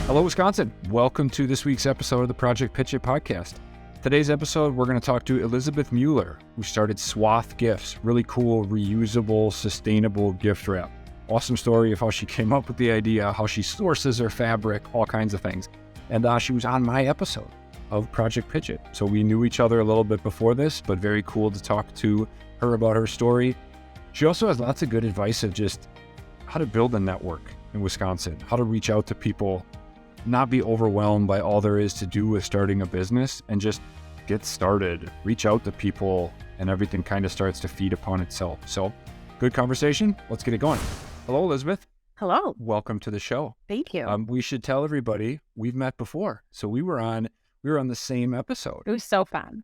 Hello, Wisconsin. Welcome to this week's episode of the Project Pitch It podcast. Today's episode, we're going to talk to Elizabeth Muller, who started Swathe Gifts, really cool, reusable, sustainable gift wrap. Awesome story of how she came up with the idea, how she sources her fabric, all kinds of things. And she was on my episode of Project Pitch It. So we knew each other a little bit before this, but very cool to talk to her about her story. She also has lots of good advice of just how to build a network in Wisconsin, how to reach out to people, not be overwhelmed by all there is to do with starting a business, and just get started, reach out to people, and everything kind of starts to feed upon itself. So good conversation. Let's get it going. Hello, Elizabeth. Hello. Welcome to the show. Thank you. We should tell everybody we've met before. So we were on the same episode. It was so fun.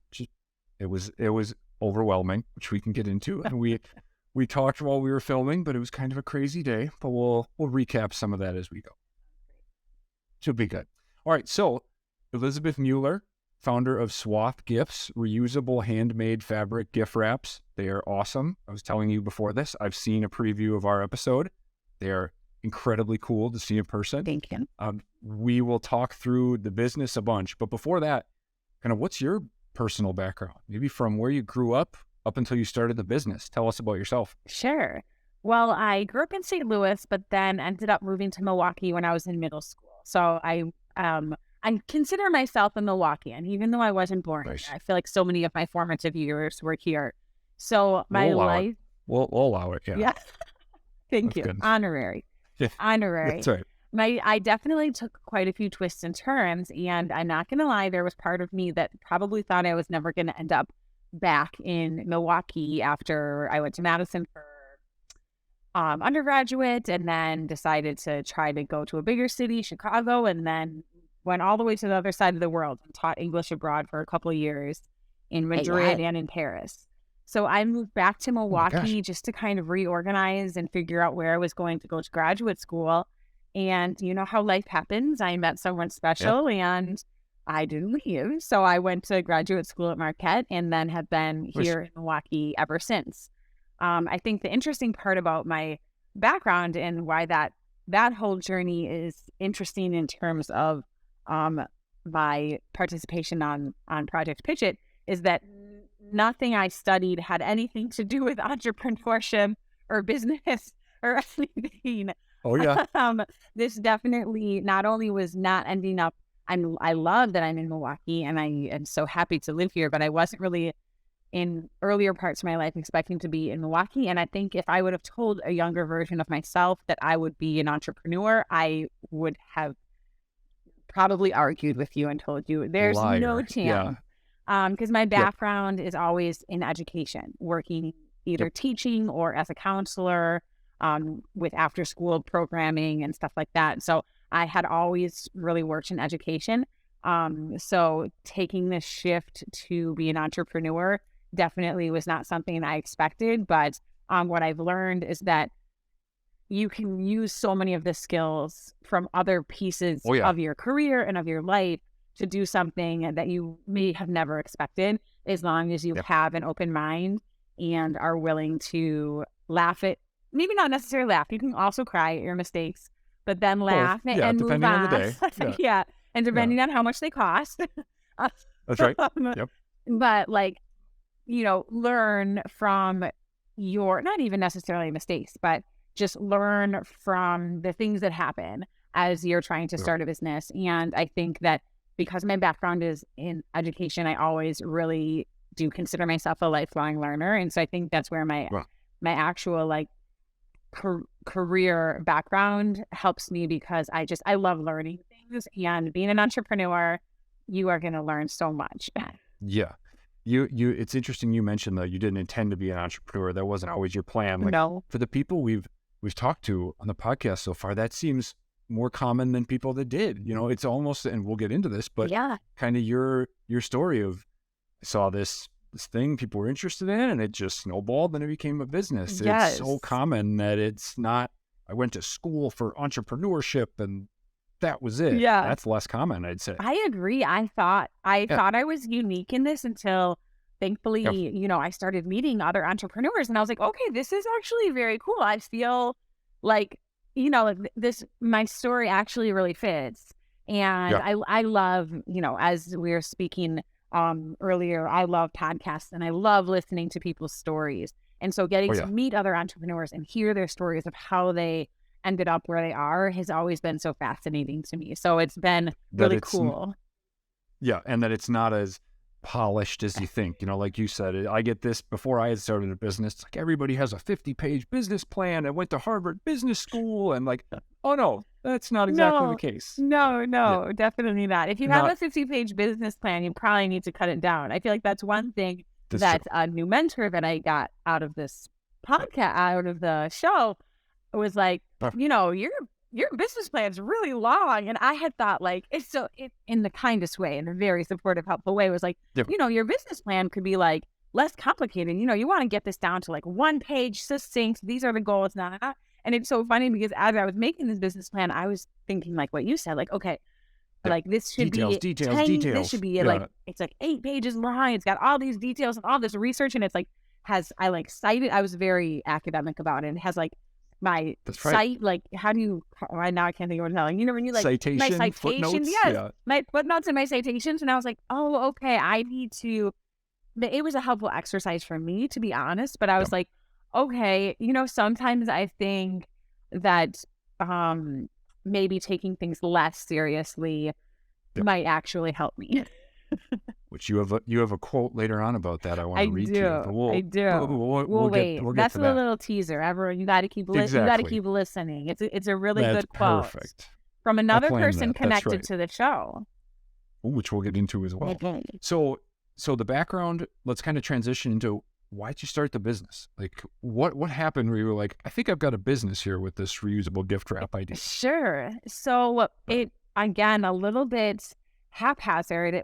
It was overwhelming, which we can get into. And we talked while we were filming, but it was kind of a crazy day, but we'll recap some of that as we go. Should be good. All right. So Elizabeth Muller, founder of Swathe Gifts, reusable handmade fabric gift wraps. They are awesome. I was telling you before this, I've seen a preview of our episode. They are incredibly cool to see in person. Thank you. We will talk through the business a bunch, but before that, kind of what's your personal background? Maybe from where you grew up until you started the business. Tell us about yourself. Sure. Well, I grew up in St. Louis, but then ended up moving to Milwaukee when I was in middle school. So I consider myself a Milwaukeean, even though I wasn't born Nice. here. I feel like so many of my formative years were here. So my life. We'll allow it. Yeah. Thank That's you. good. Honorary. Yeah. Honorary. That's right. I definitely took quite a few twists and turns, and I'm not going to lie, there was part of me that probably thought I was never going to end up back in Milwaukee after I went to Madison for undergraduate, and then decided to try to go to a bigger city, Chicago, and then went all the way to the other side of the world and taught English abroad for a couple of years in Madrid and in Paris. So I moved back to Milwaukee just to kind of reorganize and figure out where I was going to go to graduate school. And you know how life happens. I met someone special and I didn't leave. So I went to graduate school at Marquette and then have been here in Milwaukee ever since. I think the interesting part about my background and why that whole journey is interesting in terms of my participation on Project Pitch It is that nothing I studied had anything to do with entrepreneurship or business or anything. Oh, yeah. This definitely not only was not ending up, I love that I'm in Milwaukee and I am so happy to live here, but I wasn't really in earlier parts of my life expecting to be in Milwaukee. And I think if I would have told a younger version of myself that I would be an entrepreneur, I would have probably argued with you and told you there's no chance. Because my background is always in education, working either teaching or as a counselor with after school programming and stuff like that. So I had always really worked in education. So taking this shift to be an entrepreneur definitely was not something I expected. But what I've learned is that you can use so many of the skills from other pieces of your career and of your life to do something that you may have never expected, as long as you have an open mind and are willing to laugh at, maybe not necessarily laugh. You can also cry at your mistakes, but then laugh and move on. On the day. And depending on how much they cost. That's right. But learn from your, not even necessarily mistakes, but just learn from the things that happen as you're trying to start a business. And I think that because my background is in education, I always really do consider myself a lifelong learner. And so I think that's where my actual career background helps me, because I love learning things, and being an entrepreneur, you are going to learn so much. Yeah. It's interesting you mentioned though, you didn't intend to be an entrepreneur. That wasn't always your plan. No. For the people we've talked to on the podcast so far, that seems more common than people that did. It's almost, and we'll get into this, but kind of your story of, I saw this thing people were interested in and it just snowballed and it became a business. It's so common that it's not, I went to school for entrepreneurship and that was it. Yeah. That's less common, I'd say. I agree. I thought I was unique in this until thankfully, I started meeting other entrepreneurs and I was like, okay, this is actually very cool. I feel like, my story actually really fits. And I love, as we were speaking earlier, I love podcasts and I love listening to people's stories. And so getting to meet other entrepreneurs and hear their stories of how they ended up where they are has always been so fascinating to me. So it's been really cool. And that it's not as polished as you think. Like you said, I get this before I had started a business. It's like everybody has a 50-page business plan and went to Harvard Business School, and like, oh no, that's not exactly the case. No, definitely not. If you have a 50-page business plan, you probably need to cut it down. I feel like that's one thing that a new mentor that I got out of this podcast, out of the show, was like, your business plan is really long. And I had thought, like, it's in the kindest way, in a very supportive, helpful way, was like, your business plan could be like less complicated. You want to get this down to like 1 page, succinct. These are the goals. And it's so funny because as I was making this business plan, I was thinking like what you said, like, okay, like this should be details. This should be like, it's like 8 pages long. It's got all these details and all this research. And it's like, cited, I was very academic about it. And it has like my site, like, how do you, now I can't think of what it's like, when you like citation, my citations, footnotes, my footnotes and my citations. And I was like, oh, okay, I need to, it was a helpful exercise for me, to be honest, but I was like, okay, sometimes I think that maybe taking things less seriously might actually help me. Which you have a quote later on about that I want to read to you. I do. We'll wait. That's a little teaser. Everyone, you got to keep listening. You got to keep listening. It's a really good quote. Perfect. From another person connected to the show, which we'll get into as well. So the background. Let's kind of transition into why'd you start the business? Like, what happened where you were like, I think I've got a business here with this reusable gift wrap idea? Sure. So it, again, a little bit haphazard.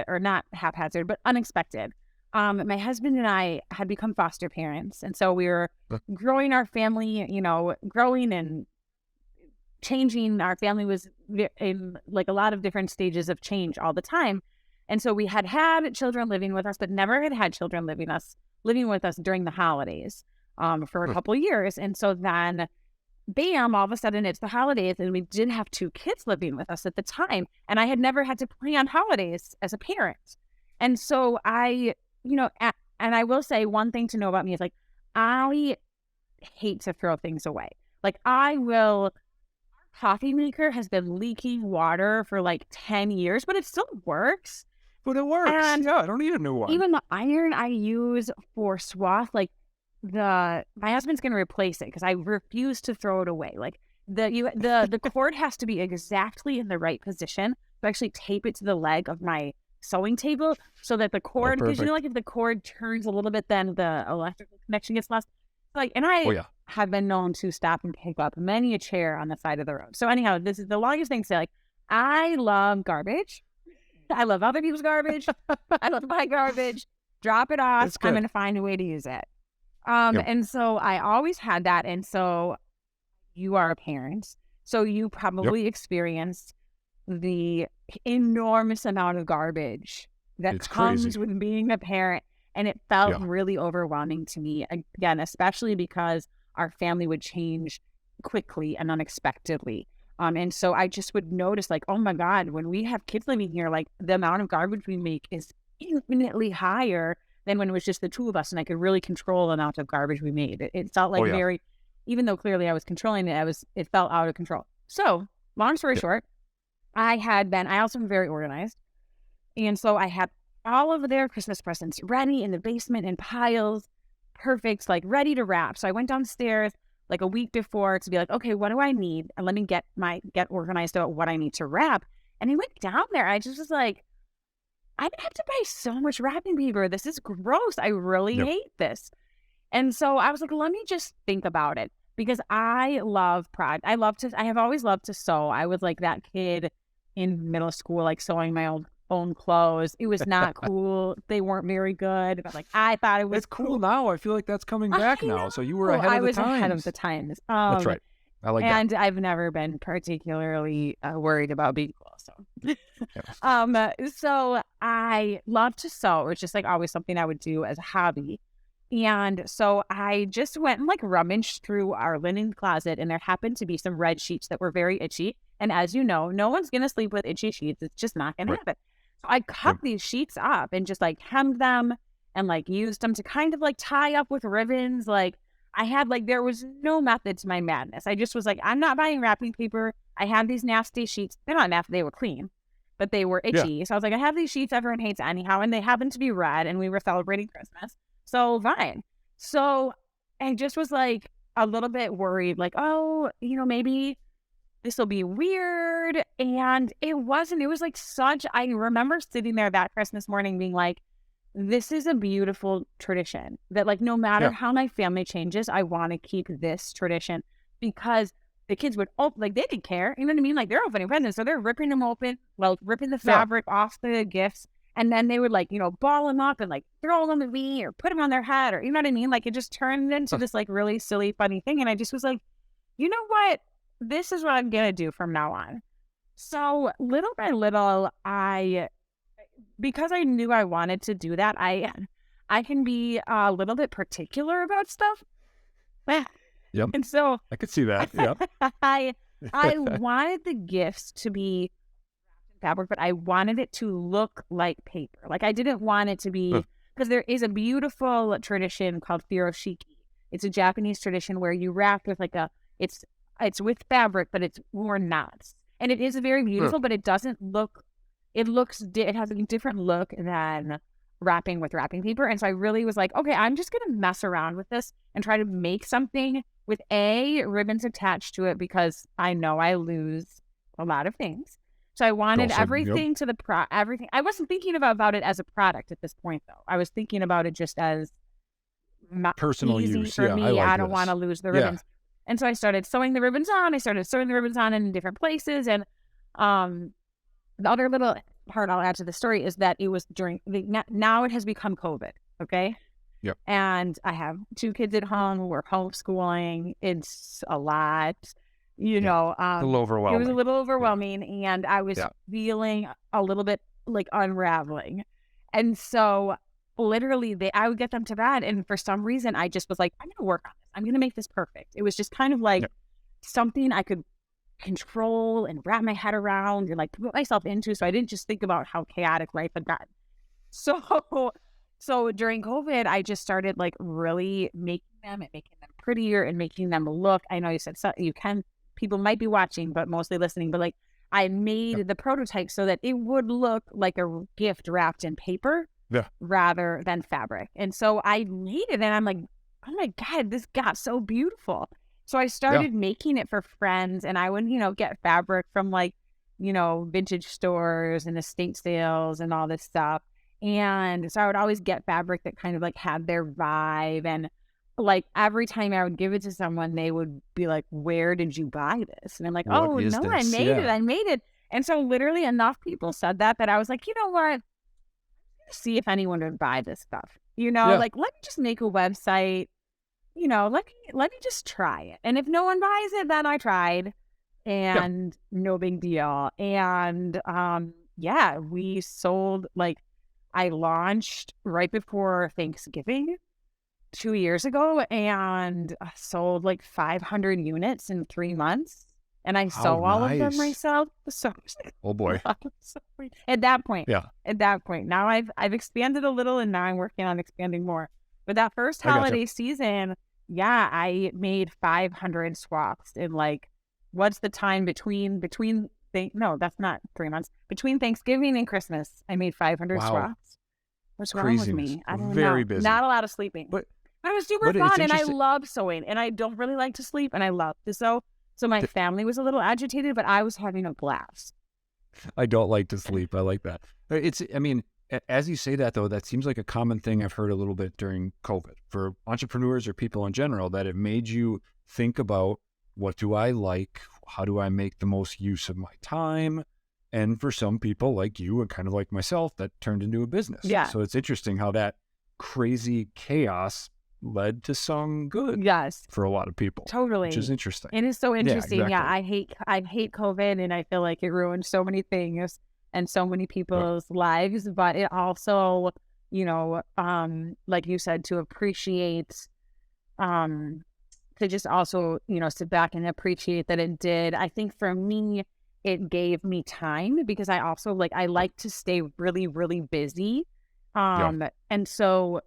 Or not haphazard, but unexpected. My husband and I had become foster parents. And so we were growing our family, growing and changing. Our family was in like a lot of different stages of change all the time. And so we had children living with us, but never had children living with us during the holidays for a couple of years. And so then, bam, all of a sudden it's the holidays, and we did have 2 kids living with us at the time. And I had never had to plan holidays as a parent. And so I, and I will say one thing to know about me is like, I hate to throw things away. Like coffee maker has been leaking water for like 10 years, but it still works. But it works. And I don't need a new one. Even the iron I use for Swathe, like my husband's going to replace it because I refuse to throw it away. Like the cord has to be exactly in the right position to actually tape it to the leg of my sewing table so that the cord, because like if the cord turns a little bit, then the electrical connection gets lost. Like, and I have been known to stop and pick up many a chair on the side of the road. So anyhow, this is the longest thing to say. Like, I love garbage. I love other people's garbage. I love my garbage. Drop it off. I'm going to find a way to use it. And so I always had that. And so you are a parent. So you probably experienced the enormous amount of garbage that comes with being a parent. And it felt really overwhelming to me, again, especially because our family would change quickly and unexpectedly. And so I just would notice, like, oh my God, when we have kids living here, like the amount of garbage we make is infinitely higher than when it was just the 2 of us, and I could really control the amount of garbage we made. It felt like very, even though clearly I was controlling it, it felt out of control. So long story short, I also am very organized. And so I had all of their Christmas presents ready in the basement in piles, perfect, like ready to wrap. So I went downstairs like a week before to be like, okay, what do I need? And let me get organized about what I need to wrap. And I went down there. I just was like, I have to buy so much wrapping paper. This is gross. I really hate this. And so I was like, let me just think about it, because I love pride. I have always loved to sew. I was like that kid in middle school, like sewing my own clothes. It was not cool. They weren't very good, but like I thought it was It's cool now. I feel like that's coming back now. So you were ahead of the times. I was ahead of the times. That's right. I like that. And I've never been particularly worried about being cool. So, so I love to sew. It was just like always something I would do as a hobby. And so I just went and like rummaged through our linen closet, and there happened to be some red sheets that were very itchy. And as you know, no one's going to sleep with itchy sheets. It's just not going to Right. happen. So I cut these sheets up and just like hemmed them and like used them to kind of like tie up with ribbons. Like I had like, there was no method to my madness. I just was like, I'm not buying wrapping paper. I had these nasty sheets. They're not nasty. They were clean, but they were Yeah. itchy. So I was like, I have these sheets everyone hates anyhow. And they happened to be red and we were celebrating Christmas. So fine. So I just was like a little bit worried, like, oh, maybe this will be weird. And it wasn't. It was like I remember sitting there that Christmas morning being like, this is a beautiful tradition that like, no matter how my family changes, I want to keep this tradition because the kids would open, like they didn't care. You know what I mean? Like they're opening presents. So they're ripping them open, well, ripping the fabric off the gifts. And then they would like, ball them up and like throw them at me or put them on their head or, you know what I mean? Like it just turned into this like really silly, funny thing. And I just was like, you know what? This is what I'm going to do from now on. So little by little, because I knew I wanted to do that, I can be a little bit particular about stuff. Yep. And so I could see that. Yep. I wanted the gifts to be fabric, but I wanted it to look like paper. Like I didn't want it to be, because there is a beautiful tradition called furoshiki. It's a Japanese tradition where you wrap with like it's with fabric, but it's worn knots. And it is very beautiful, but it doesn't look, it has a different look than wrapping with wrapping paper. And so I really was like, okay, I'm just going to mess around with this and try to make something with ribbons attached to it because I know I lose a lot of things. So I wanted everything to everything. I wasn't thinking about it as a product at this point, though. I was thinking about it just as personal easy use. for me. I don't want to lose the ribbons. And so I started sewing the ribbons on. I started sewing the ribbons on in different places. And the other little part I'll add to the story is that it was now it has become COVID. Okay. Yep. And I have 2 kids at home. We're homeschooling. It's a lot. a little overwhelming. It was a little overwhelming, and I was feeling a little bit like unraveling. And so literally I would get them to bed, and for some reason I just was like, I'm gonna work on this. I'm gonna make this perfect. It was just kind of like something I could control and wrap my head around and like put myself into, so I didn't just think about how chaotic life had gotten. So during COVID, I just started like really making them prettier and making them look. I know you said people might be watching, but mostly listening. But like I made the prototype so that it would look like a gift wrapped in paper rather than fabric. And so I made it and I'm like, oh my God, this got so beautiful. So I started making it for friends, and I would, get fabric from like, vintage stores and estate sales and all this stuff. And so I would always get fabric that kind of like had their vibe. And like every time I would give it to someone, they would be like, where did you buy this? And I'm like, I made it. And so literally enough people said that I was like, you know what? See if anyone would buy this stuff. Like let me just make a website. Let me just try it. And if no one buys it, then I tried. And no big deal. And we sold I launched right before Thanksgiving 2 years ago and sold 500 units in 3 months. And I sew all of them myself. So oh boy. At that point. Now I've expanded a little and now I'm working on expanding more. But that first holiday season, I made 500 swaths in what's the time between no, that's not 3 months. Between Thanksgiving and Christmas, I made 500 swaths. What's wrong with me? I don't know. Busy. Not a lot of sleeping. But it was super fun, and I love sewing, and I don't really like to sleep, and I love to sew. So my family was a little agitated, but I was having a blast. I don't like to sleep. I like that. As you say that, though, that seems like a common thing I've heard a little bit during COVID for entrepreneurs or people in general, that it made you think about, what do I like? How do I make the most use of my time? And for some people like you and kind of like myself, that turned into a business. Yeah. So it's interesting how that crazy chaos led to some good. Yes. For a lot of people. Totally. Which is interesting. It is so interesting. Yeah, exactly. I hate COVID, and I feel like it ruined so many things and so many people's lives. But it also, like you said, to appreciate, to just also, sit back and appreciate that it did. I think for me, it gave me time because I also I like to stay really, really busy. Yeah. And so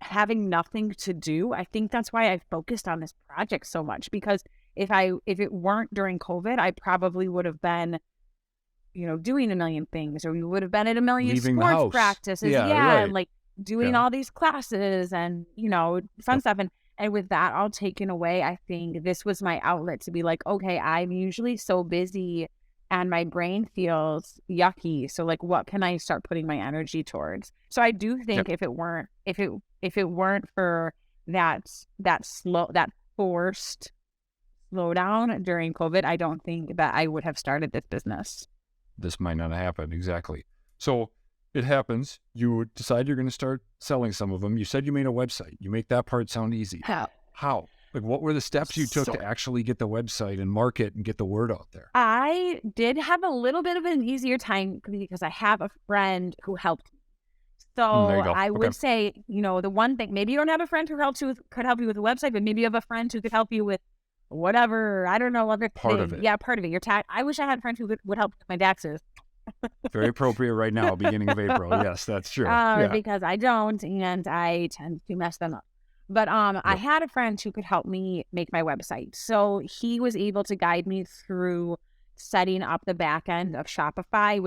having nothing to do, I think that's why I focused on this project so much, because if it weren't during COVID, I probably would have been, doing a million things, or we would have been at a million Leaving the sports house. practices. Yeah, Yeah. right. And doing Yeah. all these classes and, fun Yep. stuff. And with that all taken away, I think this was my outlet to be like, okay, I'm usually so busy and my brain feels yucky. So what can I start putting my energy towards? So I do think Yep. if it weren't for that forced slowdown during COVID, I don't think that I would have started this business. This might not happen. Exactly. So it happens. You decide you're going to start selling some of them. You said you made a website. You make that part sound easy. How? What were the steps you took to actually get the website and market and get the word out there? I did have a little bit of an easier time because I have a friend who helped me. So There you go. I Okay. would say, the one thing, maybe you don't have a friend who could help you with a website, but maybe you have a friend who could help you with whatever, I don't know, other Part thing. of it. Yeah, part of it. Your tax. I wish I had a friend who would help with my taxes. Very appropriate right now, beginning of April. Yes, that's true. Yeah. Because I don't, and I tend to mess them up. But I Yep. had a friend who could help me make my website. So he was able to guide me through setting up the back end of Shopify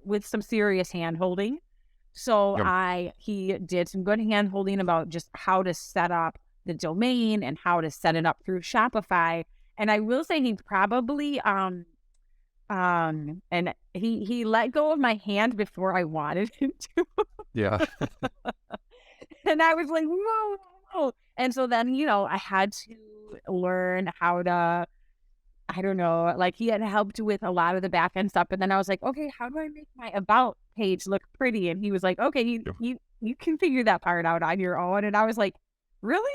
with some serious hand holding. So Yep. he did some good hand holding about just how to set up the domain and how to set it up through Shopify. And I will say he probably and he let go of my hand before I wanted him to. Yeah. And I was like, whoa, whoa. And so then, I had to learn how to, I don't know, he had helped with a lot of the back end stuff. And then I was like, okay, how do I make my about page look pretty? And he was like, okay, Yep. you can figure that part out on your own. And I was like, really?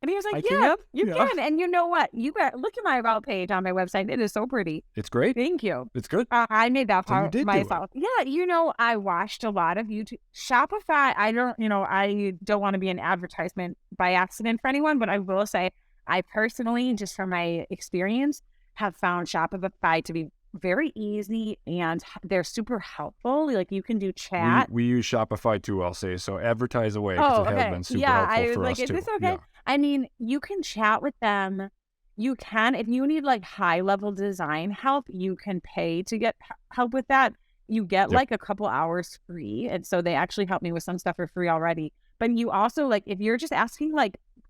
And he was like, I yeah, can. you Yeah. can. And you know what? Look at my about page on my website. It is so pretty. It's great. Thank you. It's good. I made that So you part did do it. myself. Yeah, I watched a lot of YouTube. Shopify, I don't want to be an advertisement by accident for anyone, but I will say I personally, just from my experience, have found Shopify to be very easy and they're super helpful. You can do chat. We use Shopify too, I'll say. So advertise away because it has been super helpful I was for like, us is too. this okay? Yeah. I mean, you can chat with them. You can, if you need high level design help, you can pay to get help with that. You get Yep. a couple hours free. And so they actually help me with some stuff for free already. But you also if you're just asking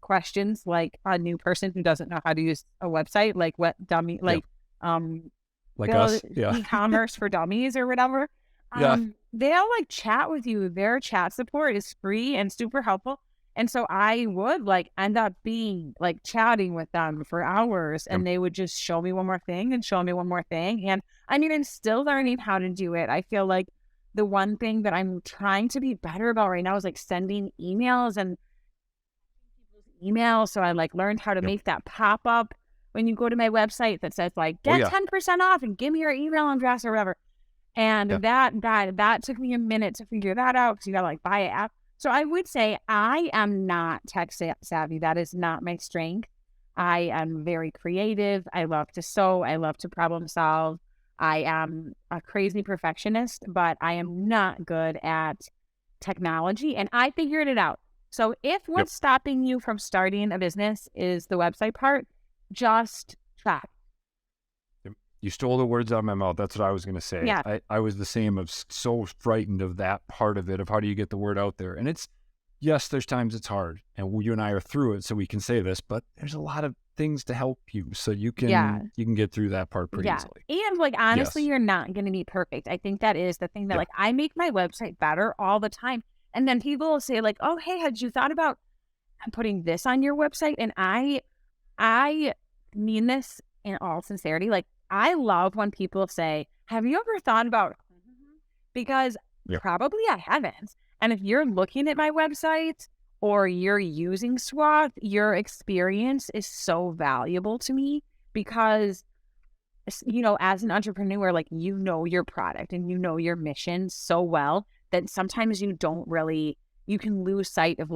questions like a new person who doesn't know how to use a website, what dummy, Yep. Like us. Yeah. e-commerce for dummies or whatever. Yeah. They'll chat with you. Their chat support is free and super helpful. And so I would end up being chatting with them for hours and Yep. they would just show me one more thing and show me one more thing. And I mean, I'm still learning how to do it. I feel like the one thing that I'm trying to be better about right now is sending emails and emails. So I learned how to Yep. make that pop up when you go to my website that says get yeah. 10% off and give me your email address or whatever. And Yeah. that took me a minute to figure that out because you got to buy an app. So I would say I am not tech savvy. That is not my strength. I am very creative. I love to sew. I love to problem solve. I am a crazy perfectionist, but I am not good at technology. And I figured it out. So if what's stopping you from starting a business is the website part, just try. You stole the words out of my mouth. That's what I was going to say. Yeah. I was the same, of so frightened of that part of it, of how do you get the word out there? And yes, there's times it's hard, and you and I are through it, so we can say this, but there's a lot of things to help you, so you can get through that part pretty easily. And honestly, you're not going to be perfect. I think that is the thing that I make my website better all the time. And then people will say oh, hey, had you thought about putting this on your website? And I mean this in all sincerity. I love when people say, have you ever thought about, because probably I haven't. And if you're looking at my website or you're using Swathe, your experience is so valuable to me because, as an entrepreneur, your product and your mission so well that sometimes you can lose sight of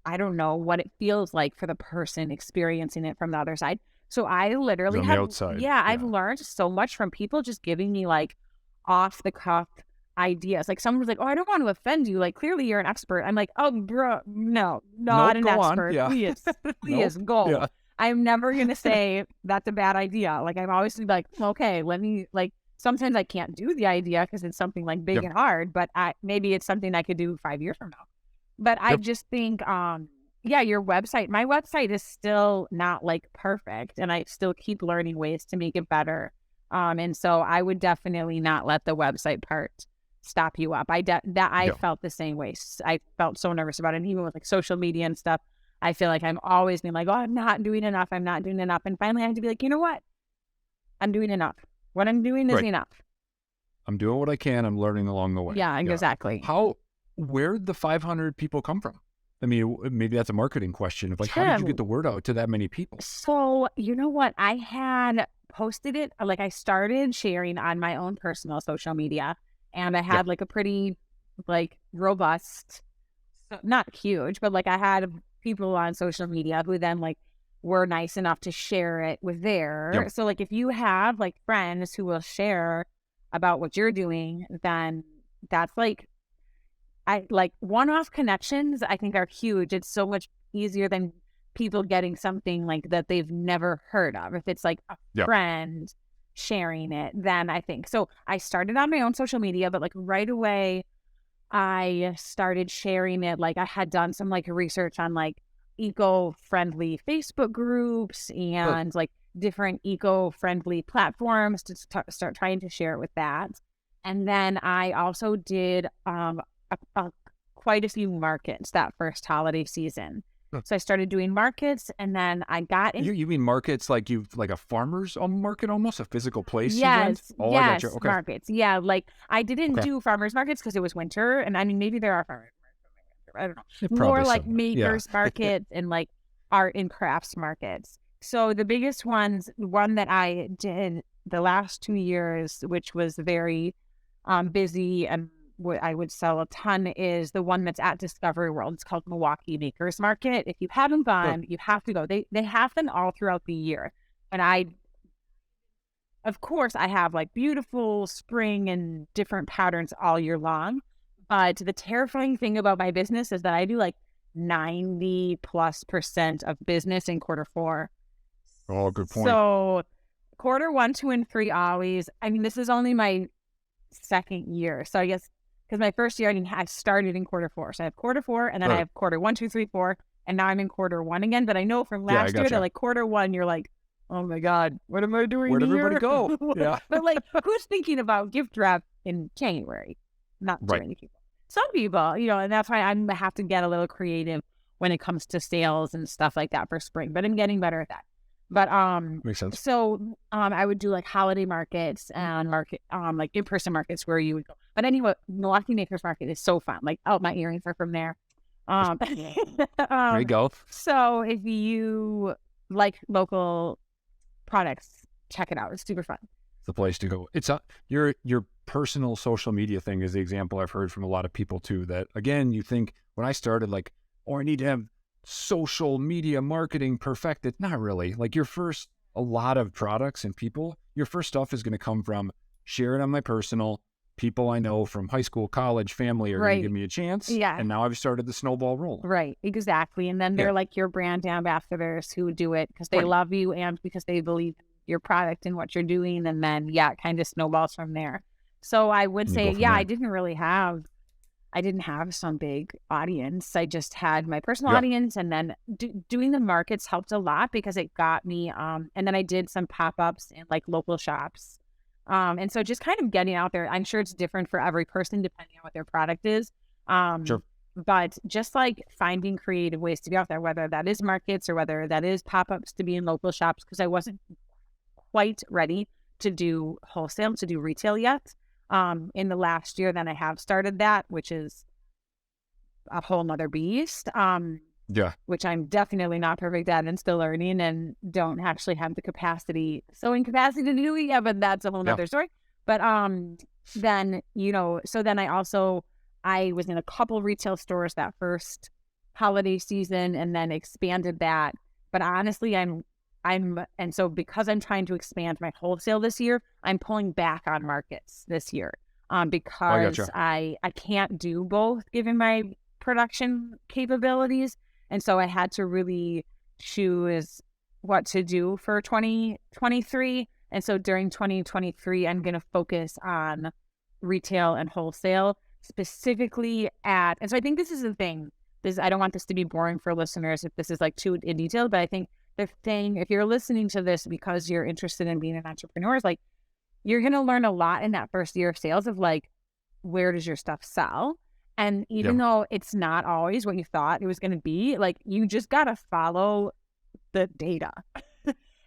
I don't know what it feels like for the person experiencing it from the other side. So I literally On the outside. I've learned so much from people just giving me like off the cuff ideas. Like someone was like, "Oh, I don't want to offend you. Like clearly you're an expert." I'm like, "Oh, bro, no, not Nope, an go on. expert. Yeah. Please, Nope. please go." Yeah. I'm never gonna say that's a bad idea. Like I'm always gonna be like, "Okay, let me like." Sometimes I can't do the idea because it's something like big Yep. and hard, but maybe it's something I could do 5 years from now. But I Yep. just think, yeah, my website is still not like perfect, and I still keep learning ways to make it better. And so I would definitely not let the website part stop you up. I Yeah. felt the same way. I felt so nervous about it. And even with like social media and stuff, I feel like I'm always being like, "Oh, I'm not doing enough. I'm not doing enough." And finally I had to be like, you know what? I'm doing enough. What I'm doing is Right. enough. I'm doing what I can. I'm learning along the way. Yeah, exactly. Where'd the 500 people come from? I mean, maybe that's a marketing question of like, how did you get the word out to that many people? So, you know what? I had posted it, like I started sharing on my own personal social media, and I had like a pretty like robust, not huge, but like I had people on social media who then like were nice enough to share it with their. So like if you have like friends who will share about what you're doing, then that's like I like one-off connections, I think are huge. It's so much easier than people getting something like that they've never heard of. If it's like a friend sharing it, then I think. So I started on my own social media, but like right away I started sharing it. Like I had done some like research on like eco-friendly Facebook groups and like different eco-friendly platforms to start trying to share it with that. And then I also did quite a few markets that first holiday season. So I started doing markets, and then I got in. You mean markets like a farmer's market, almost a physical place? Yes, I got you. Okay. markets. Yeah, like I didn't do farmers markets because it was winter, and I mean maybe there are farmers markets. I don't know. More like makers markets and like art and crafts markets. So the biggest one that I did the last 2 years, which was very busy and what I would sell a ton, is the one that's at Discovery World. It's called Milwaukee Makers Market. If you haven't gone, you have to go. They have them all throughout the year. And of course, I have like beautiful spring and different patterns all year long. But the terrifying thing about my business is that I do like 90+% of business in Q4. Oh, good point. So Q1, 2, and 3 always. I mean, this is only my second year. So I guess because my first year I started in Q4. So I have Q4 and then I have Q1, 2, 3, 4, and now I'm in Q1 again. But I know from last year that like Q1, you're like, oh my God, what am I doing Where'd here? everybody go? Yeah. But like, who's thinking about gift wrap in January? Not too many people. Some people, and that's why I have to get a little creative when it comes to sales and stuff like that for spring. But I'm getting better at that. But makes sense. So I would do like holiday markets and like in-person markets where you would go. But anyway, Milwaukee Makers Market is so fun. Like, oh, my earrings are from there. There you go. So if you like local products, check it out. It's super fun. It's the place to go. It's your personal social media thing is the example I've heard from a lot of people too. That again, you think when I started, like, oh, I need to have social media marketing perfected. Not really. Like a lot of products and people, your first stuff is going to come from sharing on my personal. People I know from high school, college, family are going to give me a chance. Yeah. And now I've started the snowball rolling. Right. Exactly. And then they're like your brand ambassadors who do it because they love you and because they believe in your product and what you're doing. And then, it kind of snowballs from there. So I would say, I didn't have some big audience. I just had my personal audience, and then doing the markets helped a lot because it got me. And then I did some pop-ups in like local shops. And so just kind of getting out there. I'm sure it's different for every person depending on what their product is. Sure. But just like finding creative ways to be out there, whether that is markets or whether that is pop-ups to be in local shops, because I wasn't quite ready to do wholesale, to do retail yet. In the last year, then I have started that, which is a whole nother beast. Which I'm definitely not perfect at and still learning and don't actually have the sewing capacity to do it yet, but that's a whole nother story. But then, so then I was in a couple retail stores that first holiday season and then expanded that. But honestly, I'm and so because I'm trying to expand my wholesale this year, I'm pulling back on markets this year, because gotcha. I can't do both given my production capabilities. And so I had to really choose what to do for 2023. And so during 2023, I'm going to focus on retail and wholesale specifically and so I think this is the thing. I don't want this to be boring for listeners if this is like too in detail, but I think the thing, if you're listening to this because you're interested in being an entrepreneur, is like, you're going to learn a lot in that first year of sales of like, where does your stuff sell? And even though it's not always what you thought it was going to be, like, you just got to follow the data.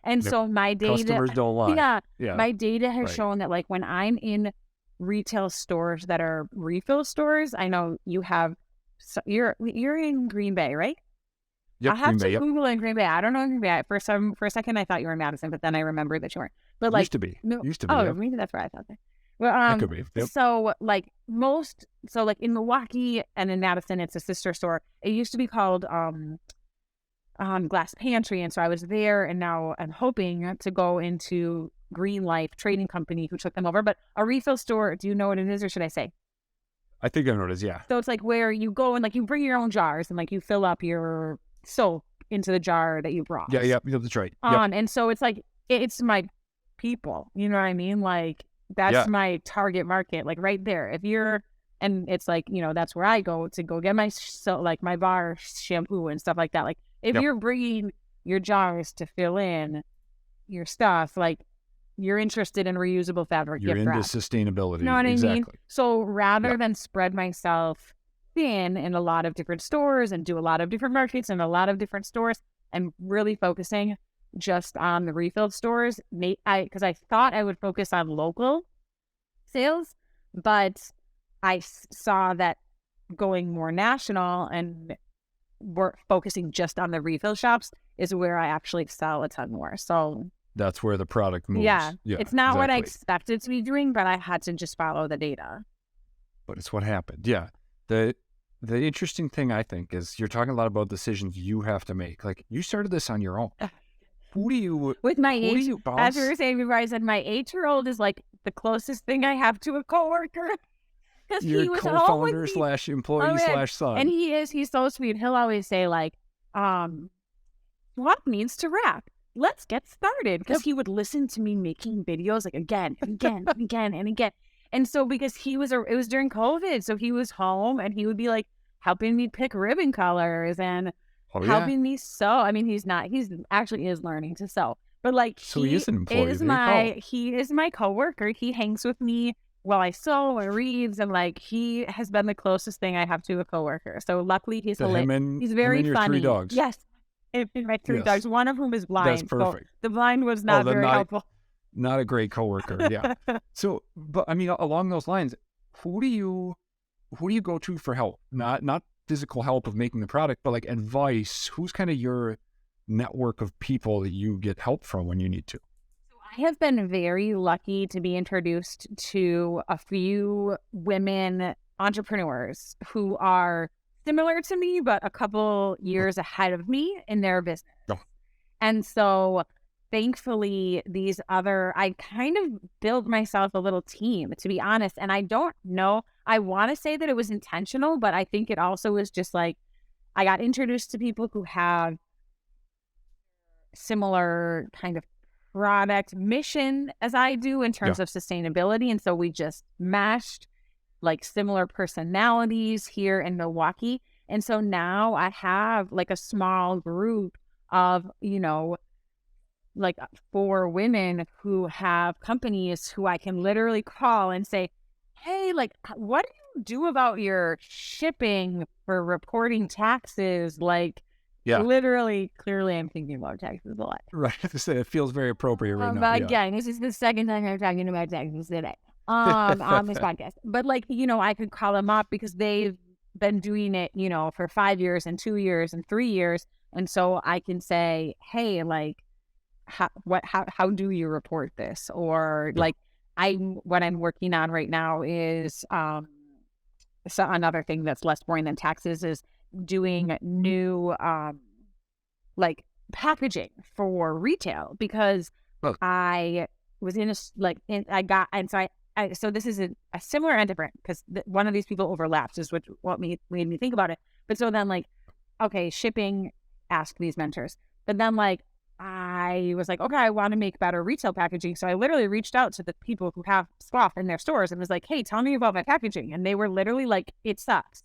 And so my data, customers don't lie. My data has shown that like when I'm in retail stores that are refill stores, I know you have, you're in Green Bay, right? Yep, I have Green to Bay, Google in Green Bay. I don't know Green Bay. For a second, I thought you were in Madison, but then I remembered that you weren't. But like, used to be. Oh, maybe that's where I thought that. Well, that could be. Yep. So like in Milwaukee and in Madison, it's a sister store. It used to be called Glass Pantry, and so I was there, and now I'm hoping to go into Green Life Trading Company, who took them over. But a refill store, do you know what it is, or should I say? I think I know what it is. Yeah. So it's like where you go and like you bring your own jars and like you fill up your soap into the jar that you brought. Yeah, that's right. And so it's like, it's my people, you know what I mean? Like, that's my target market, like right there. And it's like, that's where I go to go get my bar shampoo and stuff like that. Like, if you're bringing your jars to fill in your stuff, like, you're interested in reusable fabric. You're into sustainability. You know what I mean? So rather than spread myself thin in a lot of different stores and do a lot of different markets and a lot of different stores, I'm really focusing just on the refill stores. Because I thought I would focus on local sales, but I saw that going more national and we're focusing just on the refill shops is where I actually sell a ton more. So that's where the product moves. Yeah, it's not what I expected to be doing, but I had to just follow the data. But it's what happened. Yeah. The interesting thing, I think, is you're talking a lot about decisions you have to make. Like, you started this on your own. Who do you with my who age? Do you bounce? As we were saying before, I said my 8-year-old is like the closest thing I have to a coworker. Because your he was co-founder / employee / son. And he's so sweet. He'll always say like, "What needs to wrap? Let's get started." Because he would listen to me making videos like again and again and again and again. And so because it was during COVID, so he was home and he would be like helping me pick ribbon colors and helping me sew. I mean, he's actually is learning to sew, but like, so he is an employee. He is my coworker. He hangs with me while I sew and reads, and like, he has been the closest thing I have to a coworker. So luckily he's hilarious. He's very him and your funny. 3 dogs. Yes. And my 3 dogs, one of whom is blind. That's perfect. So the blind was not very helpful. Not a great coworker. Yeah. So, but I mean, along those lines, who do you go to for help? Not physical help of making the product, but like advice. Who's kind of your network of people that you get help from when you need to? So I have been very lucky to be introduced to a few women entrepreneurs who are similar to me, but a couple years ahead of me in their business. Oh. And so thankfully, I kind of built myself a little team, to be honest. And I don't know, I want to say that it was intentional, but I think it also was just like, I got introduced to people who have similar kind of product mission as I do in terms of sustainability. And so we just meshed like similar personalities here in Milwaukee. And so now I have like a small group of, like 4 women who have companies who I can literally call and say, hey, like, what do you do about your shipping for reporting taxes? Like, literally, clearly I'm thinking about taxes a lot. Right. It feels very appropriate right now. But again, this is the second time I'm talking about taxes today on this podcast. But like, I could call them up because they've been doing it, for 5 years and 2 years and 3 years. And so I can say, hey, like, how do you report this? Or like, what I'm working on right now is so another thing that's less boring than taxes is doing new like packaging for retail because Look. I was in a like in, I got and so so this is a similar and different because one of these people overlaps is what made me think about it. But so then like, okay, shipping, ask these mentors, but then like I was like, okay, I want to make better retail packaging. So I literally reached out to the people who have Swathe in their stores and was like, hey, tell me about my packaging. And they were literally like, it sucks.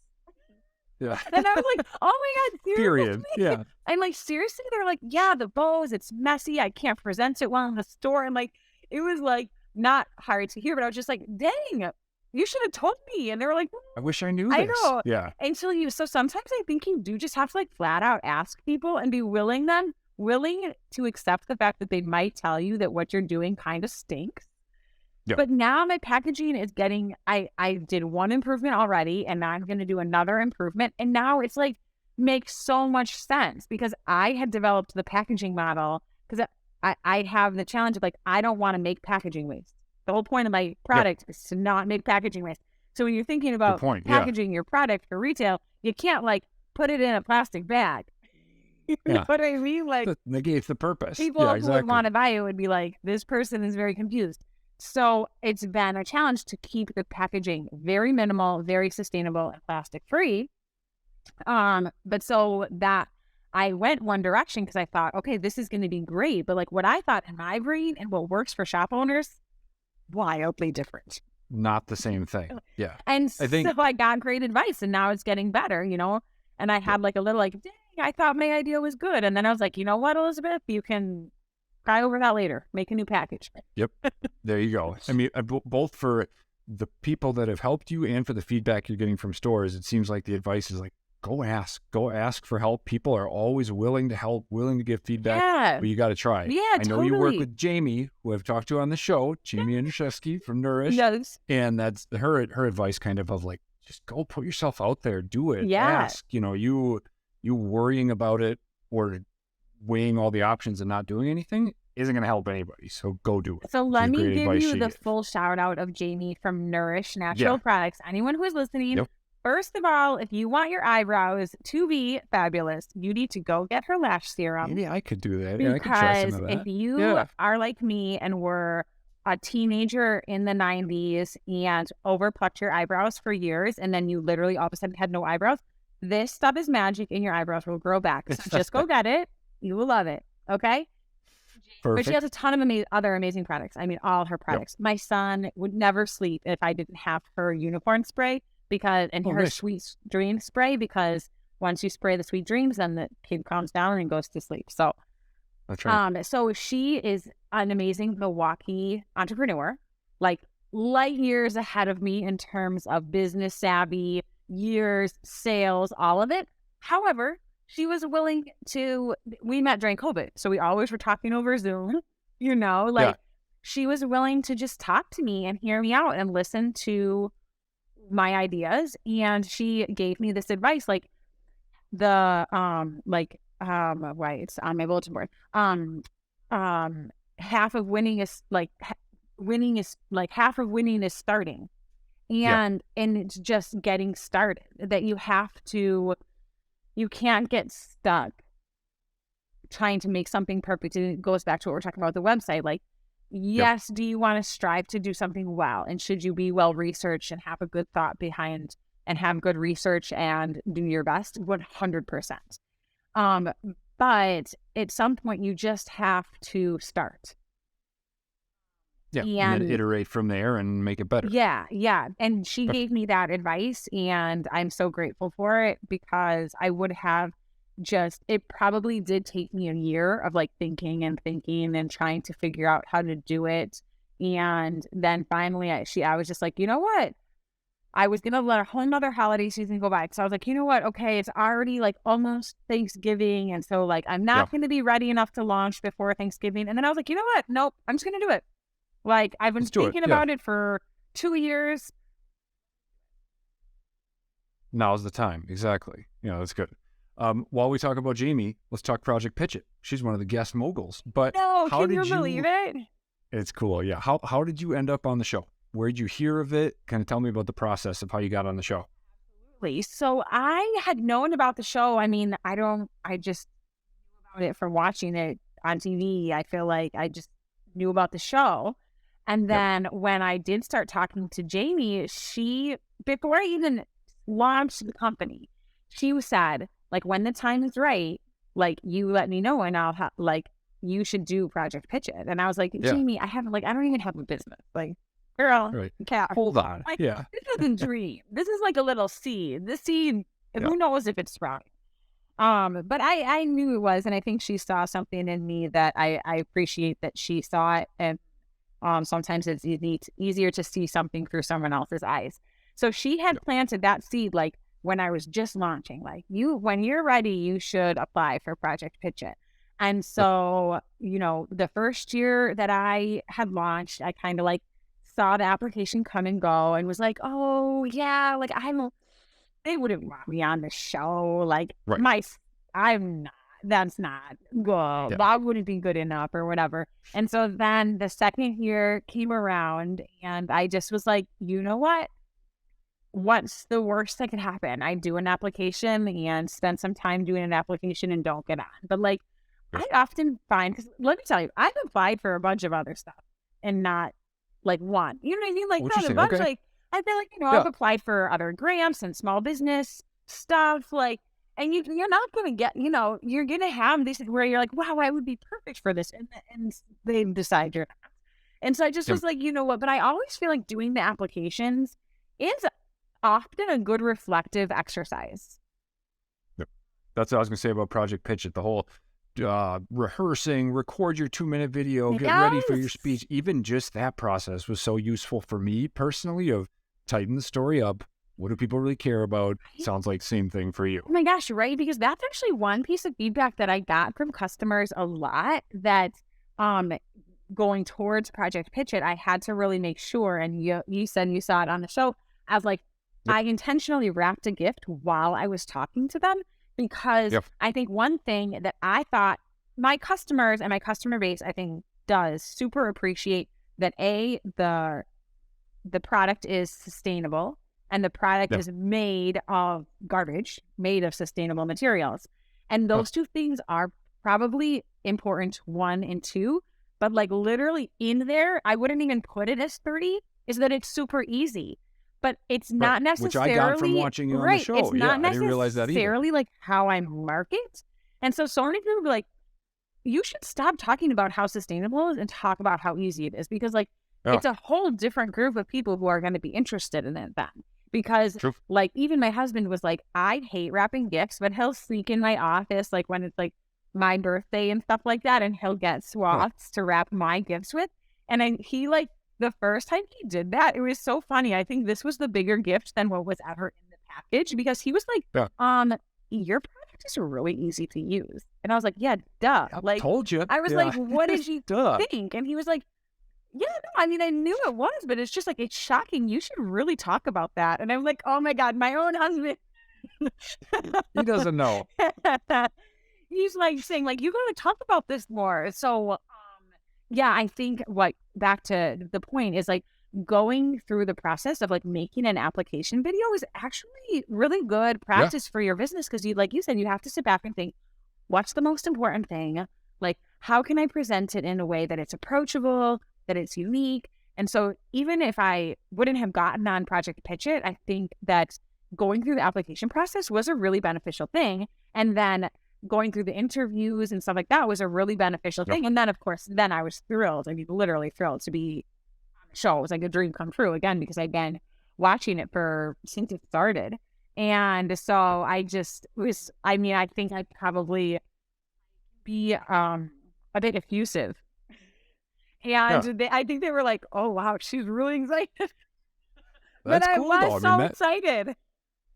Yeah. And I was like, oh my God, seriously? Period. Yeah. And like, seriously, they're like, yeah, the bows, it's messy. I can't present it well in the store. And like, it was like not hard to hear, but I was just like, dang, you should have told me. And they were like, I wish I knew this. I know. Yeah. So sometimes I think you do just have to like flat out ask people and be willing to accept the fact that they might tell you that what you're doing kind of stinks. Yeah. But now my packaging is getting, I did one improvement already and now I'm going to do another improvement. And now it's like, makes so much sense because I had developed the packaging model because I have the challenge of like, I don't want to make packaging waste. The whole point of my product is to not make packaging waste. So when you're thinking about packaging your product for retail, you can't like put it in a plastic bag. You know what I mean? Like that negates the purpose. People who would want to buy it would be like, this person is very confused. So it's been a challenge to keep the packaging very minimal, very sustainable, and plastic free. But so that I went one direction because I thought, okay, this is going to be great. But like what I thought in my brain and what works for shop owners, wildly different. Not the same thing. Yeah. And so I got great advice and now it's getting better, you know? And I had like a little like, dang, I thought my idea was good. And then I was like, you know what, Elizabeth, you can cry over that later. Make a new package. Yep. There you go. I mean, both for the people that have helped you and for the feedback you're getting from stores, it seems like the advice is like, go ask for help. People are always willing to help, willing to give feedback. Yeah. But you got to try. Yeah, I know you work with Jamie, who I've talked to on the show, Jamie Andrzejewski from Nourish. Yes. And that's her advice kind of like, just go put yourself out there, do it, yeah. Ask. You know, you worrying about it or weighing all the options and not doing anything isn't going to help anybody. So go do it. So let me give you the full shout out of Jamie from Nourish Natural Products. Anyone who is listening, first of all, if you want your eyebrows to be fabulous, you need to go get her lash serum. Maybe I could do that. Because I could try some of that. If you are like me and were a teenager in the 90s and overplucked your eyebrows for years, and then you literally all of a sudden had no eyebrows, this stuff is magic and your eyebrows will grow back. So just go get it. You will love it. Okay? Perfect. But she has a ton of other amazing products. I mean, all her products. My son would never sleep if I didn't have her unicorn spray her sweet dream spray, because once you spray the sweet dreams, then the kid calms down and goes to sleep. So that's right. So she is an amazing Milwaukee entrepreneur, like light years ahead of me in terms of business savvy, years, sales, all of it. However, she was willing to, we met during COVID, so we always were talking over Zoom, you know, she was willing to just talk to me and hear me out and listen to my ideas. And she gave me this advice, like it's on my bulletin board. Half of winning is half of winning is starting. And it's just getting started, that you can't get stuck trying to make something perfect. And it goes back to what we're talking about the website. Like, yes, do you want to strive to do something well? And should you be well researched and have a good thought behind and have good research and do your best? 100%. But at some point you just have to start. Yeah, and then iterate from there and make it better. Yeah. And she gave me that advice, and I'm so grateful for it, because I would have it probably did take me a year of like thinking and trying to figure out how to do it. And then finally I was just like, you know what? I was going to let a whole nother holiday season go by. So I was like, you know what? Okay, it's already like almost Thanksgiving. And so like, I'm not going to be ready enough to launch before Thanksgiving. And then I was like, you know what? Nope, I'm just going to do it. Like, I've been thinking about it for 2 years. Now's the time. Exactly. That's good. While we talk about Jamie, let's talk Project Pitch It. She's one of the guest moguls. But can you believe it? It's cool. Yeah. How did you end up on the show? Where did you hear of it? Kind of tell me about the process of how you got on the show. Absolutely. So I had known about the show. I mean, I just knew about about it from watching it on TV. I feel like I just knew about the show. And then when I did start talking to Jamie, before I even launched the company, she said, like, when the time is right, like, you let me know and I'll you should do Project Pitch It. And I was like, Jamie, I don't even have a business. Like, girl, hold on. Like, this is a dream. This is like a little seed. This seed, who knows if it's sprouting. But I knew it was, and I think she saw something in me that I appreciate that she saw it. And sometimes it's easier to see something through someone else's eyes. So she had planted that seed, like, when I was just launching, like, when you're ready, you should apply for Project Pitch It. And so, the first year that I had launched, I kind of like saw the application come and go and was like, oh yeah, like they wouldn't want me on the show. Like I'm not, that's not good. That wouldn't be good enough or whatever. And so then the second year came around and I just was like, you know what? What's the worst that could happen? I do an application and spend some time doing an application and don't get on. But like, I often find, because let me tell you, I've applied for a bunch of other stuff and not like one. You know what I mean? Like, not a bunch. Okay. Like, I feel like, I've applied for other grants and small business stuff. Like, and you're not going to get, you're going to have these where you're like, wow, I would be perfect for this. And they decide you're not. And so I just was like, you know what? But I always feel like doing the applications is often a good reflective exercise. That's what I was going to say about Project Pitch It. The whole rehearsing, record your 2-minute video, get ready for your speech. Even just that process was so useful for me personally, of tighten the story up. What do people really care about? Sounds like same thing for you. Oh my gosh, right? Because that's actually one piece of feedback that I got from customers a lot, that going towards Project Pitch It, I had to really make sure, and you said you saw it on the show, I was like, I intentionally wrapped a gift while I was talking to them, because I think one thing that I thought my customers and my customer base, I think, does super appreciate that the product is sustainable and the product is made of garbage, made of sustainable materials. And those two things are probably important, 1 and 2, but like literally in there, I wouldn't even put it as 3, is that it's super easy. But it's not necessarily, which I got from watching you on the show. It's not I didn't realize that either. necessarily like how I market. And so many people be like, you should stop talking about how sustainable it is and talk about how easy it is, because like it's a whole different group of people who are going to be interested in it then. Because like even my husband was like, I hate wrapping gifts, but he'll sneak in my office like when it's like my birthday and stuff like that, and he'll get swaths to wrap my gifts with. And he like, the first time he did that, it was so funny. I think this was the bigger gift than what was ever in the package, because he was like, your product is really easy to use. And I was like, yeah, duh. I like, told you. I was like, what did you think? And he was like, yeah, no, I mean, I knew it was, but it's just like, it's shocking. You should really talk about that. And I'm like, oh my God, my own husband. He doesn't know. He's like saying like, you got to talk about this more. So yeah, I think back to the point is like going through the process of like making an application video is actually really good practice for your business. Cause like you said, you have to sit back and think, what's the most important thing? Like, how can I present it in a way that it's approachable, that it's unique? And so even if I wouldn't have gotten on Project Pitch It, I think that going through the application process was a really beneficial thing. And then going through the interviews and stuff like that was a really beneficial thing. And then, of course, then I was thrilled. I mean, literally thrilled to be on the show. It was like a dream come true again, because I've been watching it since it started. And so I think I'd probably be a bit effusive. And I think they were like, oh, wow, she's really excited. That's but cool, I was so excited.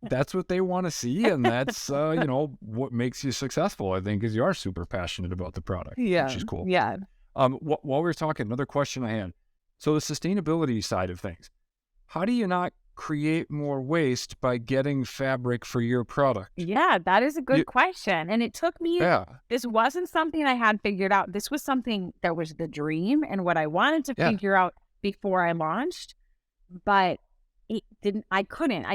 That's what they want to see, and that's what makes you successful, I think, is you are super passionate about the product, which is cool. Yeah. While we were talking, another question I had. So the sustainability side of things, how do you not create more waste by getting fabric for your product? Yeah, that is a good question. And it took me, this wasn't something I had figured out. This was something that was the dream and what I wanted to figure out before I launched, but it didn't, I couldn't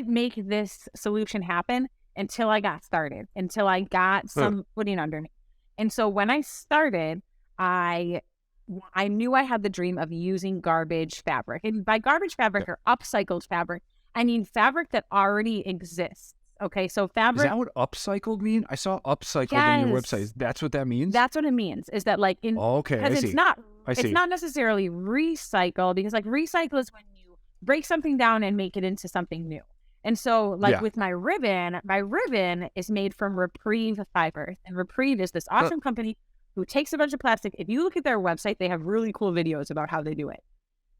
make this solution happen until I got started, until I got some footing underneath. And so when I started, I knew I had the dream of using garbage fabric. And by garbage fabric or upcycled fabric, I mean fabric that already exists. Okay, so fabric. Is that what upcycled mean? I saw upcycled on your website. That's what that means? That's what it means. Is that like in because it's not necessarily recycle, because like recycle is when you break something down and make it into something new. And so like with my ribbon is made from Repreve fibers. And Repreve is this awesome company who takes a bunch of plastic. If you look at their website, they have really cool videos about how they do it.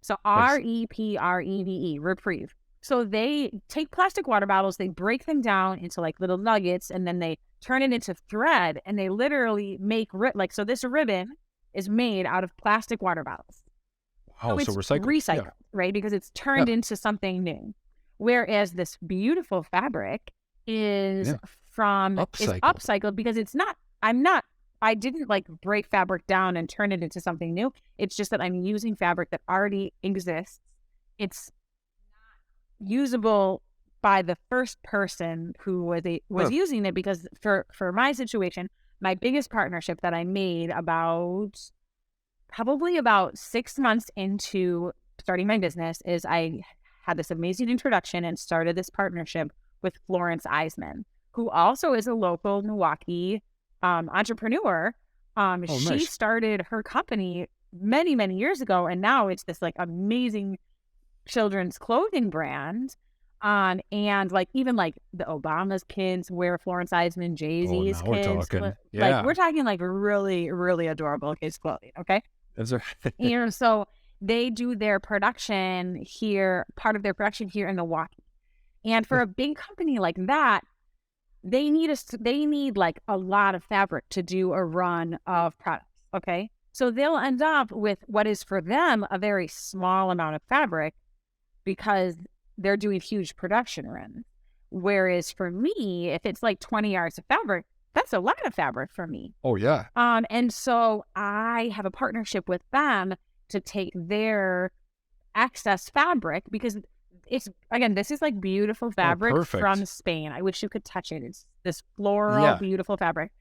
So REPREVE, Repreve. So they take plastic water bottles, they break them down into like little nuggets, and then they turn it into thread, and they literally make so this ribbon is made out of plastic water bottles. Wow, so recycled, right? Because it's turned into something new. Whereas this beautiful fabric is upcycled because it's not. I didn't like break fabric down and turn it into something new. It's just that I'm using fabric that already exists. It's usable by the first person who was using it, because for my situation, my biggest partnership that I made probably about 6 months into starting my business is I had this amazing introduction and started this partnership with Florence Eisman, who also is a local Milwaukee entrepreneur. She started her company many, many years ago, and now it's this like amazing children's clothing brand. And like even like the Obama's kids wear Florence Eisman, Jay-Z's kids. Like we're talking like really, really adorable kids clothing. Okay. And so they do their production here, part of their production here in Milwaukee. And for a big company like that, they need like a lot of fabric to do a run of products. Okay. So they'll end up with what is for them a very small amount of fabric, because they're doing huge production runs. Whereas for me, if it's like 20 yards of fabric, that's a lot of fabric for me. Oh, yeah. And so I have a partnership with them to take their excess fabric, because it's, again, this is like beautiful fabric from Spain. I wish you could touch it. It's this floral, beautiful fabric.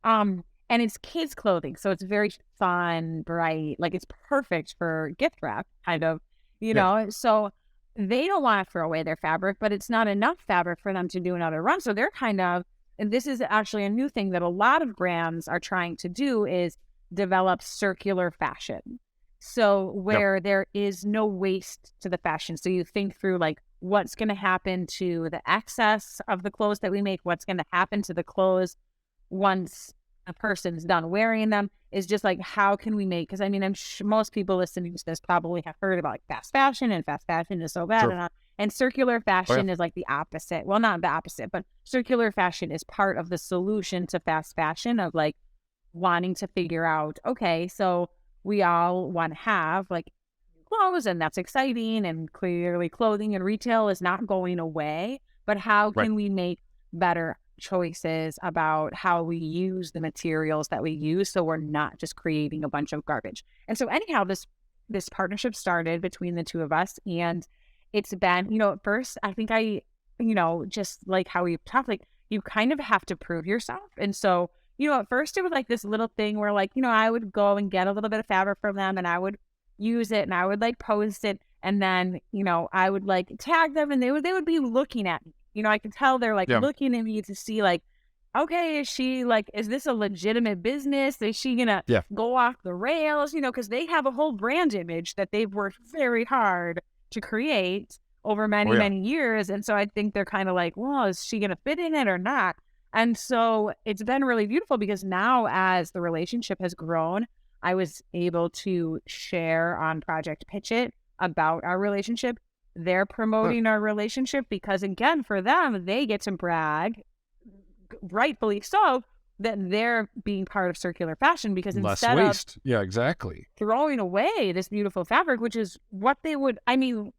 And it's kids clothing. So it's very fun, bright, like it's perfect for gift wrap, kind of, you know? So they don't want to throw away their fabric, but it's not enough fabric for them to do another run. So they're kind of, and this is actually a new thing that a lot of brands are trying to do, is develop circular fashion. So where there is no waste to the fashion. So you think through like what's going to happen to the excess of the clothes that we make, what's going to happen to the clothes once a person's done wearing them, is just like, how can we make, because I mean, I'm sure most people listening to this probably have heard about like fast fashion, and fast fashion is so bad. And circular fashion is like the opposite. Well, not the opposite, but circular fashion is part of the solution to fast fashion, of like wanting to figure out, okay, so we all want to have like clothes, and that's exciting, and clearly clothing and retail is not going away, but how can we make better choices about how we use the materials that we use, so we're not just creating a bunch of garbage. And so anyhow, this partnership started between the two of us, and it's been, you know, at first I think just like how we've talked, like you kind of have to prove yourself. And so, you know, at first it was like this little thing where like, you know, I would go and get a little bit of fabric from them, and I would use it, and I would like post it, and then, you know, I would like tag them, and they would be looking at me. You know, I could tell they're like looking at me to see like, okay, is this a legitimate business? Is she going to go off the rails? You know, because they have a whole brand image that they've worked very hard to create over many years. And so I think they're kind of like, well, is she going to fit in it or not? And so it's been really beautiful, because now as the relationship has grown, I was able to share on Project Pitch It about our relationship. They're promoting our relationship, because again, for them, they get to brag, rightfully so, that they're being part of circular fashion, because less instead waste. of throwing away this beautiful fabric, which is what they would, I mean,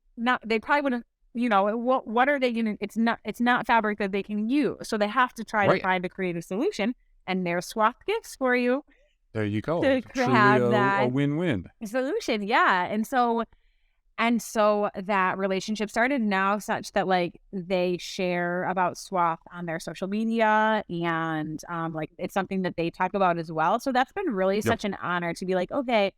they probably wouldn't, you know, what are they going to, it's not fabric that they can use. So they have to try to find a creative solution, and there's Swathe Gifts for you. There you go. To truly have that a win-win solution. Yeah. And so And so that relationship started now such that like they share about Swathe on their social media and like it's something that they talk about as well. So that's been really Yep. such an honor to be like, okay,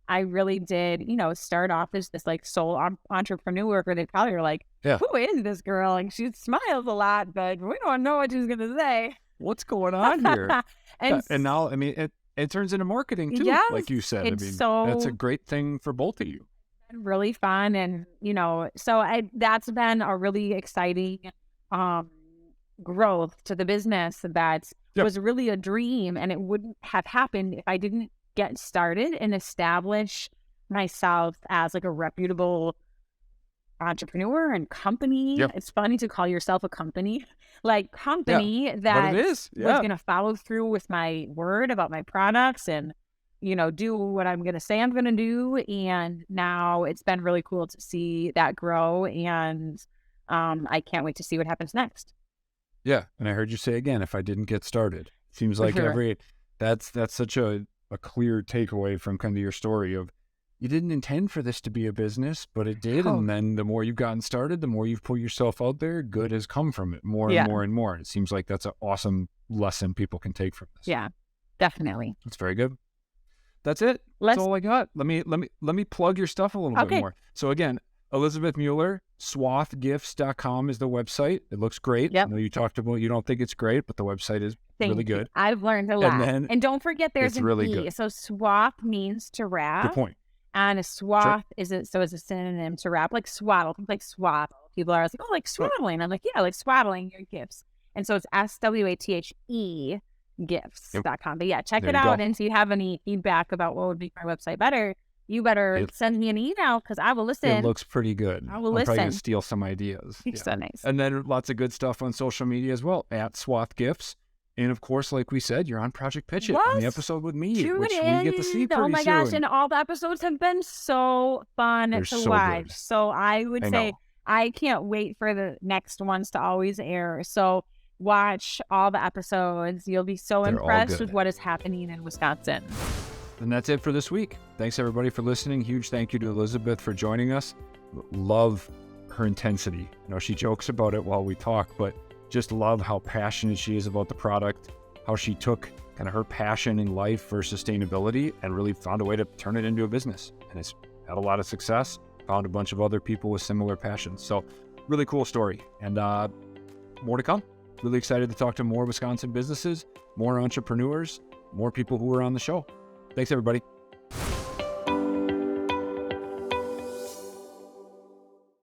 I really did, start off as this like sole entrepreneur where they probably were like, Yeah. who is this girl? Like she smiles a lot, but we don't know what she's going to say. What's going on here? Yeah. And And now, I mean, it turns into marketing too, yes, like you said. I it's mean, so that's a great thing for both of you. really fun. And, so that's been a really exciting growth to the business that Yep. was really a dream. And it wouldn't have happened if I didn't get started and establish myself as like a reputable entrepreneur and company. Yep. It's funny to call yourself a company, like company But that it is. was Yeah. going to follow through with my word about my products and, do what I'm going to say I'm going to do. And now it's been really cool to see that grow. And I can't wait to see what happens next. Yeah. And I heard you say again, if I didn't get started, seems like Sure. that's such a clear takeaway from kind of your story of you didn't intend for this to be a business, but it did. Oh, And then the more you've gotten started, the more you've put yourself out there, good has come from it more and yeah. more and more. And it seems like that's an awesome lesson people can take from this. Yeah, definitely. That's very good. That's it. Let's, That's all I got. Let me plug your stuff a little bit okay. more. So again, Elizabeth Muller, swathegifts.com is the website. It looks great. Yep. I know you talked about you don't think it's great, but the website is really Thank you. good. I've learned a lot. then And don't forget there's it's an really E. good. So swathe means to Good wrap. point. And a swath is a synonym to wrap, like swaddle. Think like swaddle. People are like, oh, like swaddling. I'm like, yeah, like swaddling your gifts. And so it's SWATHE gifts.com. But yeah, check There it you out. go. And if you have any feedback about what would make my website better, you better send me an email because I will listen. It looks pretty good. I will I'm probably listen. going to steal some ideas. You're so nice. And then lots of good stuff on social media as well, at Swathe Gifts. And of course, like we said, you're on Project Pitch It on the What? episode with me, Tune which in. we get to see pretty Oh my soon. gosh. And all the episodes have been so fun They're to so watch. good. So I would I say know. I can't wait for the next ones to always air. So watch all the episodes. You'll be so They're all impressed good. with what is happening in Wisconsin. And that's it for this week. Thanks everybody for listening. Huge thank you to Elizabeth for joining us. Love her intensity. I know she jokes about it while we talk, but just love how passionate she is about the product, how she took kind of her passion in life for sustainability and really found a way to turn it into a business. And it's had a lot of success, found a bunch of other people with similar passions. So really cool story. And more to come. Really excited to talk to more Wisconsin businesses, more entrepreneurs, more people who are on the show. Thanks, everybody.